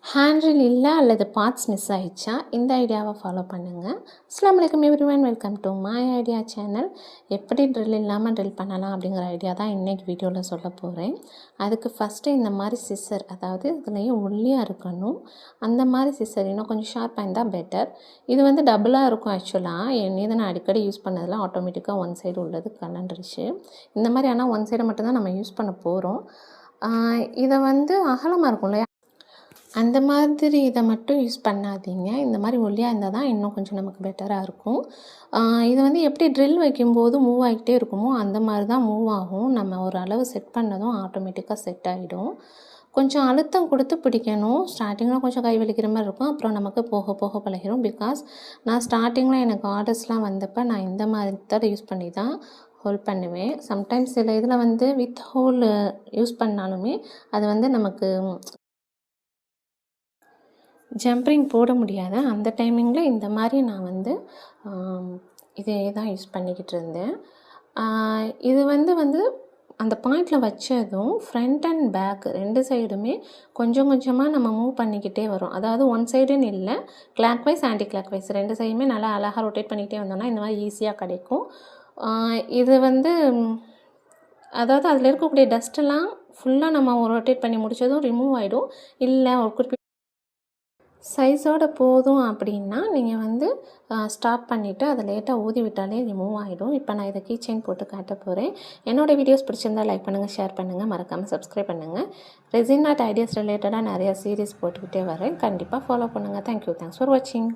Handle இல்லை அல்லது parts miss ஆகிடுச்சா இந்த ஐடியாவை ஃபாலோ பண்ணுங்கள். அஸ்ஸலாமு அலைக்கும் everyone, welcome to my idea channel. எப்படி ட்ரில் இல்லாமல் ட்ரில் பண்ணலாம் அப்படிங்கிற ஐடியா தான் இன்றைக்கி வீடியோவில் சொல்ல போகிறேன். அதுக்கு ஃபஸ்ட்டு இந்த மாதிரி சிசர், அதாவது இதுலேயும் ஒல்லியாக இருக்கணும் அந்த மாதிரி சிசர், இன்னும் கொஞ்சம் ஷார்ப்பாக இருந்தால் பெட்டர். இது வந்து டபுளாக இருக்கும் ஆக்சுவலாக. இதை நான் அடிக்கடி யூஸ் பண்ணதில் ஆட்டோமேட்டிக்காக ஒன் சைடு உள்ளது கலண்டுருச்சு. இந்த மாதிரி ஆனால் ஒன் சைடை மட்டும்தான் நம்ம யூஸ் பண்ண போகிறோம். இதை வந்து அகலமாக இருக்கும் இல்லையா, அந்த மாதிரி இதை மட்டும் யூஸ் பண்ணாதீங்க. இந்த மாதிரி ஒல்லியாக இருந்தால் தான் இன்னும் கொஞ்சம் நமக்கு பெட்டராக இருக்கும். இது வந்து எப்படி ட்ரில் வைக்கும்போது மூவ் ஆகிட்டே இருக்குமோ அந்த மாதிரி தான் மூவ் ஆகும். நம்ம ஒரு அளவு செட் பண்ணதும் ஆட்டோமேட்டிக்காக செட் ஆகிடும். கொஞ்சம் அழுத்தம் கொடுத்து பிடிக்கணும். ஸ்டார்டிங்கில் கொஞ்சம் கை வலிக்கிற மாதிரி இருக்கும், அப்புறம் நமக்கு போக போக பழகிடும். பிகாஸ் நான் ஸ்டார்டிங்கில் எனக்கு ஆர்டர்ஸ்லாம் வந்தப்போ நான் இந்த மாதிரி தான் யூஸ் பண்ணி தான் ஹோல்ட் பண்ணுவேன். சம்டைம்ஸ் சில இதில் வந்து வித் ஹோல் யூஸ் பண்ணாலுமே அது வந்து நமக்கு ஜம்பிங் போட முடியாது. அந்த டைமிங்கில் இந்த மாதிரி நான் வந்து இதே தான் யூஸ் பண்ணிக்கிட்டு இருந்தேன். இது வந்து அந்த பாயிண்டில் வச்சதும் ஃப்ரண்ட் அண்ட் பேக் ரெண்டு சைடுமே கொஞ்சம் கொஞ்சமாக நம்ம மூவ் பண்ணிக்கிட்டே வரும். அதாவது ஒன் சைடுன்னு இல்லை, clockwise anti clockwise ரெண்டு சைடுமே நல்லா அழகாக ரொட்டேட் பண்ணிக்கிட்டே வந்தோம்னா இந்த மாதிரி ஈஸியாக கிடைக்கும். இது வந்து அதாவது அதில் இருக்கக்கூடிய டஸ்ட்டெல்லாம் ஃபுல்லாக நம்ம ரொட்டேட் பண்ணி முடித்ததும் ரிமூவ் ஆகிடும். இல்லை ஒரு குறிப்பிட்ட சைஸோடு போதும் அப்படின்னா நீங்கள் வந்து ஸ்டாப் பண்ணிவிட்டு அதை லேட்டாக ஊதி விட்டாலே ரிமூவ் ஆகிடும். இப்போ நான் இதை கீ செயின் போட்டு காட்ட போகிறேன். என்னோடய வீடியோஸ் பிடிச்சிருந்தால் லைக் பண்ணுங்கள், ஷேர் பண்ணுங்கள், மறக்காமல் சப்ஸ்கிரைப் பண்ணுங்கள். ரெசின் ஆர்ட் ஐடியாஸ் ரிலேட்டடாக நிறையா சீரீஸ் போட்டுக்கிட்டே வரேன். கண்டிப்பாக ஃபாலோ பண்ணுங்கள். தேங்க்யூ, தேங்க்ஸ் ஃபார் வாட்சிங்.